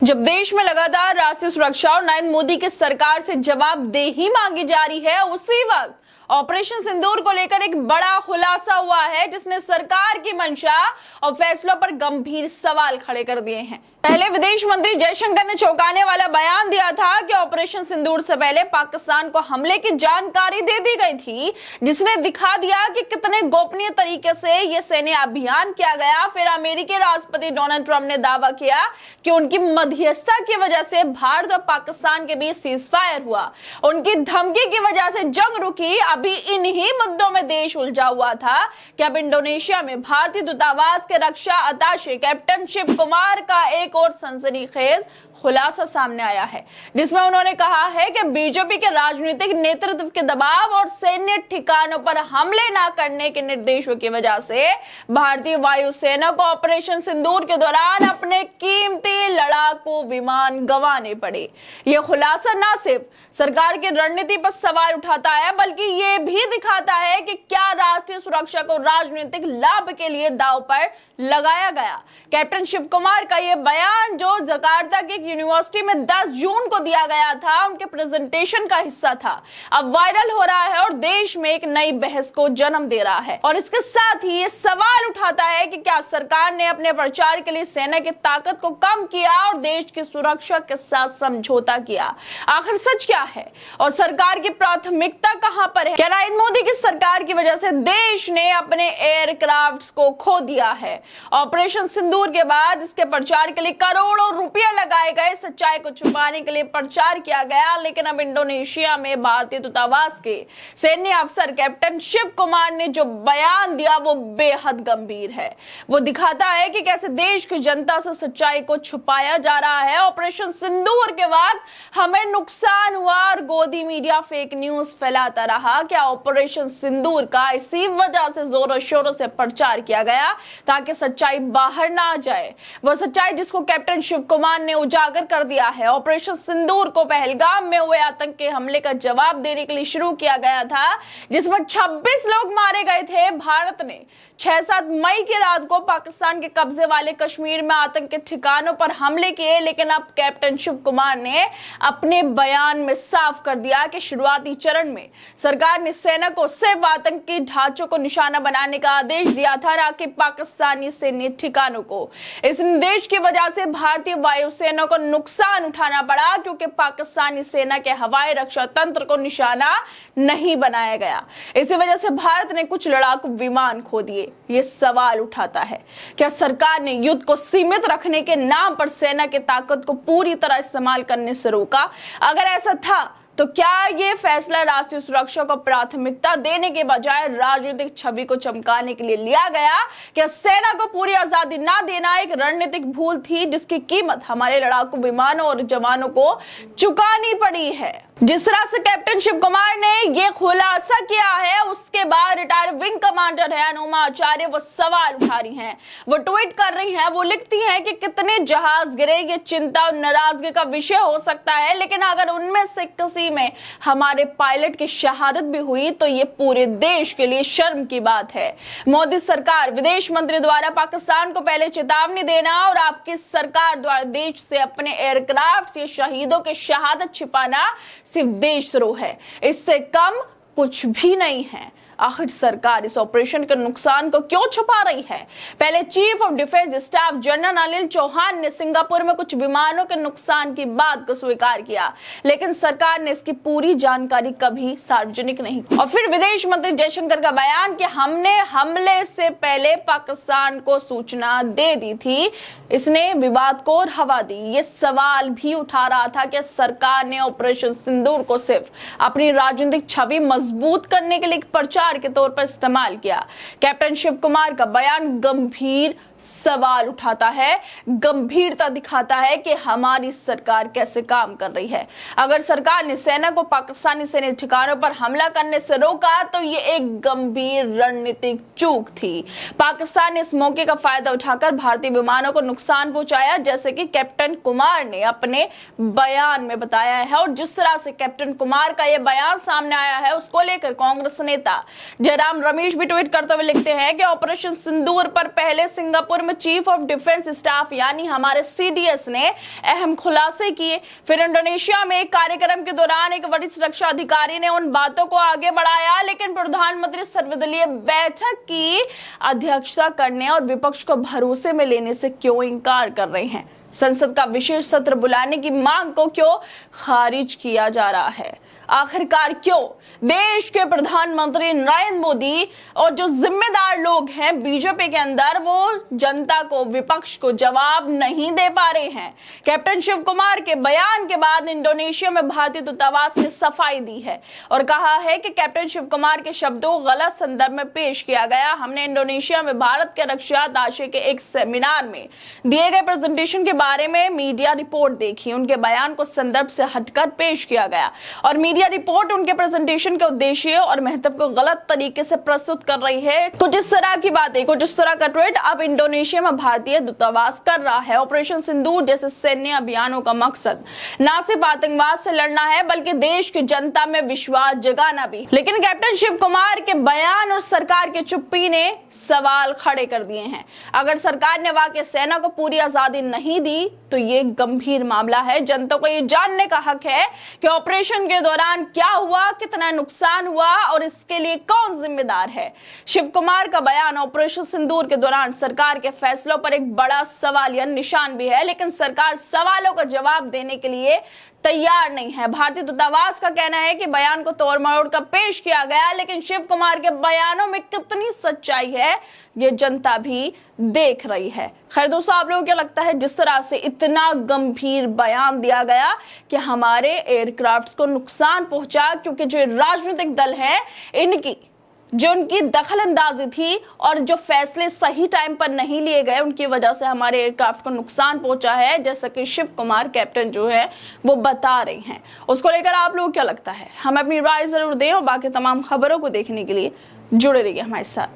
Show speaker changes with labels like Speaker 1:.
Speaker 1: जब देश में लगातार राष्ट्रीय सुरक्षा और नरेंद्र मोदी की सरकार से जवाबदेही मांगी जा रही है, उसी वक्त ऑपरेशन सिंदूर को लेकर एक बड़ा खुलासा हुआ है जिसने सरकार की मंशा और फैसलों पर गंभीर सवाल खड़े कर दिए हैं। पहले विदेश मंत्री जयशंकर ने चौंकाने वाला बयान दिया था कि ऑपरेशन सिंदूर से पहले पाकिस्तान को हमले की जानकारी दे दी गई थी, जिसने दिखा दिया कि कितने गोपनीय तरीके से यह सैन्य अभियान किया गया। फिर अमेरिकी राष्ट्रपति डोनाल्ड ट्रंप ने दावा किया कि उनकी मध्यस्थता की वजह से भारत और पाकिस्तान के बीच सीजफायर हुआ, उनकी धमकी की वजह से जंग रुकी। अभी इन्हीं मुद्दों में देश उलझा हुआ था कि अब इंडोनेशिया में भारतीय दूतावास के रक्षा अताशे कैप्टन शिव कुमार का एक और सनसनीखेज खुलासा सामने आया है, जिसमें उन्होंने कहा है कि बीजेपी के राजनीतिक नेतृत्व के दबाव और सैन्य ठिकानों पर हमले न करने के निर्देशों की वजह से भारतीय वायुसेना को ऑपरेशन सिंदूर के दौरान अपने कीमती लड़ाकू विमान गंवाने पड़े। यह खुलासा न सिर्फ सरकार की रणनीति पर सवाल उठाता है, बल्कि ये भी दिखाता है कि क्या राष्ट्रीय सुरक्षा को राजनीतिक लाभ के लिए दांव पर लगाया गया। कैप्टन शिव कुमार का यह बयान, जो जकार्ता की यूनिवर्सिटी में 10 जून को दिया गया था, उनके प्रेजेंटेशन का हिस्सा था, अब वायरल हो रहा है और देश में एक नई बहस को जन्म दे रहा है। और इसके साथ ही ये सवाल उठाता है कि क्या सरकार ने अपने प्रचार के लिए सेना की ताकत को कम किया और देश की सुरक्षा के साथ समझौता किया। आखिर सच क्या है और सरकार की प्राथमिकता कहां पर है? क्या नरेंद्र मोदी की सरकार की वजह से देश ने अपने एयरक्राफ्ट्स को खो दिया है? ऑपरेशन सिंदूर के बाद इसके प्रचार के लिए करोड़ों रुपए लगाए गए, सच्चाई को छुपाने के लिए प्रचार किया गया। लेकिन अब इंडोनेशिया में भारतीय दूतावास के सैन्य अफसर कैप्टन शिव कुमार ने जो बयान दिया वो बेहद गंभीर है। वो दिखाता है कि कैसे देश की जनता से सच्चाई को छुपाया जा रहा है। ऑपरेशन सिंदूर के वक्त हमें नुकसान हुआ और गोदी मीडिया फेक न्यूज फैलाता रहा। क्या ऑपरेशन सिंदूर का इसी वजह से जोरों शोरों से प्रचार किया गया ताकि सच्चाई बाहर ना आ जाए? वो सच्चाई जिसको कैप्टन शिव कुमार ने उजागर कर दिया है। ऑपरेशन सिंदूर को पहलगाम में हुए आतंकी हमले का जवाब देने के लिए शुरू किया गया था, जिसमें 26 लोग मारे गए थे। भारत ने 6-7 मई की रात को पाकिस्तान के कब्जे वाले कश्मीर में आतंकी ठिकानों पर हमले किए। लेकिन अब कैप्टन शिव कुमार ने अपने बयान में साफ कर दिया कि शुरुआती चरण में सरकार ने सेना को सिर्फ आतंकी ढांचों को निशाना बनाने का आदेश दिया था, न कि पाकिस्तानी सैन्य ठिकानों को। इस निर्देश की वजह से भारतीय वायुसेना को नुकसान उठाना पड़ा, क्योंकि पाकिस्तानी सेना के हवाई रक्षा तंत्र को निशाना नहीं बनाया गया। इसी वजह से भारत ने कुछ लड़ाकू विमान खो दिए। ये सवाल उठाता है, क्या सरकार ने युद्ध को सीमित रखने के नाम पर सेना की ताकत को पूरी तरह इस्तेमाल करने से रोका? अगर ऐसा था तो क्या ये फैसला राष्ट्रीय सुरक्षा को प्राथमिकता देने के बजाय राजनीतिक छवि को चमकाने के लिए लिया गया? क्या सेना को पूरी आजादी ना देना एक रणनीतिक भूल थी, जिसकी कीमत हमारे लड़ाकू विमानों और जवानों को चुकानी पड़ी है? जिस तरह से कैप्टन शिव कुमार ने यह खुलासा किया है, उसके बाद रिटायर्ड विंग कमांडर है अनुमा आचार्य, वो सवाल उठा रही हैं, वो ट्वीट कर रही हैं, वो लिखती हैं कि कितने जहाज गिरे ये चिंता और नाराजगी का विषय हो सकता है, लेकिन अगर उनमें से किसी में हमारे पायलट की शहादत भी हुई तो ये पूरे देश के लिए शर्म की बात है। मोदी सरकार, विदेश मंत्री द्वारा पाकिस्तान को पहले चेतावनी देना और आपकी सरकार द्वारा देश से अपने एयरक्राफ्ट या शहीदों की शहादत छिपाना सिर्फ देशद्रोह है, इससे कम कुछ भी नहीं है। आखिर सरकार इस ऑपरेशन के नुकसान को क्यों छुपा रही है? पहले chief of defence staff general Anil Chauhan ने सिंगापुर में कुछ विमानों के नुकसान की बात को स्वीकार किया, लेकिन सरकार ने इसकी पूरी जानकारी कभी सार्वजनिक नहीं की। और फिर विदेश मंत्री जयशंकर का बयान कि हमने हमले से पहले पाकिस्तान को सूचना दे दी थी, इसने विवाद को और हवा दी। ये सवाल भी उठा रहा था कि सरकार ने ऑपरेशन सिंदूर को सिर्फ अपनी राजनीतिक छवि मजबूत करने के लिए प्रचार के तौर पर इस्तेमाल किया। कैप्टन शिव कुमार का बयान गंभीर सवाल उठाता है, गंभीरता दिखाता है कि हमारी सरकार कैसे काम कर रही है। अगर सरकार ने सेना को पाकिस्तानी सैन्य ठिकानों पर हमला करने से रोका तो ये एक गंभीर रणनीतिक चूक थी। पाकिस्तान ने इस मौके का फायदा उठाकर भारतीय विमानों को नुकसान पहुंचाया, जैसे कि कैप्टन कुमार ने अपने बयान में बताया है। और जिस तरह से कैप्टन कुमार का यह बयान सामने आया है, उसको लेकर कांग्रेस नेता जयराम रमेश भी ट्वीट करते हुए लिखते हैं कि ऑपरेशन सिंदूर पर पहले सिंगापुर सिंगापुर में चीफ ऑफ डिफेंस स्टाफ यानी हमारे CDS ने अहम खुलासे किए। फिर इंडोनेशिया में एक कार्यक्रम के दौरान एक वरिष्ठ रक्षा अधिकारी ने उन बातों को आगे बढ़ाया, लेकिन प्रधानमंत्री सर्वदलीय बैठक की अध्यक्षता करने और विपक्ष को भरोसे में लेने से क्यों इनकार कर रहे हैं? संसद का विशेष सत्र बुलाने की मांग को क्यों खारिज किया जा रहा है? आखिरकार क्यों देश के प्रधानमंत्री नरेंद्र मोदी और जो जिम्मेदार लोग हैं बीजेपी के अंदर, वो जनता को, विपक्ष को जवाब नहीं दे पा रहे हैं? कैप्टन शिव कुमार के बयान के बाद इंडोनेशिया में भारतीय दूतावास ने सफाई दी है और कहा है कि कैप्टन शिव कुमार के शब्दों को गलत संदर्भ में पेश किया गया। हमने इंडोनेशिया में भारत के रक्षा अत्ताशे के एक सेमिनार में दिए गए प्रेजेंटेशन के बारे में मीडिया रिपोर्ट देखी। उनके बयान को संदर्भ से हटकर पेश किया गया और मीडिया रिपोर्ट उनके प्रेजेंटेशन के उद्देश्य और महत्व को गलत तरीके से प्रस्तुत कर रही है। कुछ इस तरह की बातें, कुछ इस तरह का ट्वीट अब इंडोनेशिया में भारतीय दूतावास कर रहा है। ऑपरेशन सिंदूर जैसे सैन्य अभियानों का मकसद न सिर्फ आतंकवाद से लड़ना है बल्कि देश की जनता में विश्वास जगाना भी। लेकिन कैप्टन शिव कुमार के बयान और सरकार की चुप्पी ने सवाल खड़े कर दिए हैं। अगर सरकार ने वाकई सेना को पूरी आजादी नहीं दी तो ये गंभीर मामला है। जनता को ये जानने का हक है कि ऑपरेशन के दौरान क्या हुआ, कितना नुकसान हुआ और इसके लिए कौन जिम्मेदार है। शिव कुमार का बयान ऑपरेशन सिंदूर के दौरान सरकार के फैसलों पर एक बड़ा सवाल या निशान भी है, लेकिन सरकार सवालों का जवाब देने के लिए तैयार नहीं है। भारतीय दूतावास का कहना है कि बयान को तोड़ मरोड़ कर पेश किया गया, लेकिन शिव कुमार के बयानों में कितनी सच्चाई है ये जनता भी देख रही है। खैर दोस्तों, आप लोगों को क्या लगता है जिस तरह से इतना गंभीर बयान दिया गया कि हमारे एयरक्राफ्ट्स को नुकसान पहुंचा, क्योंकि जो राजनीतिक दल है इनकी जो उनकी दखल अंदाजी थी और जो फैसले सही टाइम पर नहीं लिए गए उनकी वजह से हमारे एयरक्राफ्ट को नुकसान पहुंचा है, जैसा कि शिव कुमार कैप्टन जो है वो बता रहे हैं। उसको लेकर आप लोगों को क्या लगता है? हमें अपनी राय जरूर दें और बाकी तमाम खबरों को देखने के लिए जुड़े रहिए हमारे साथ।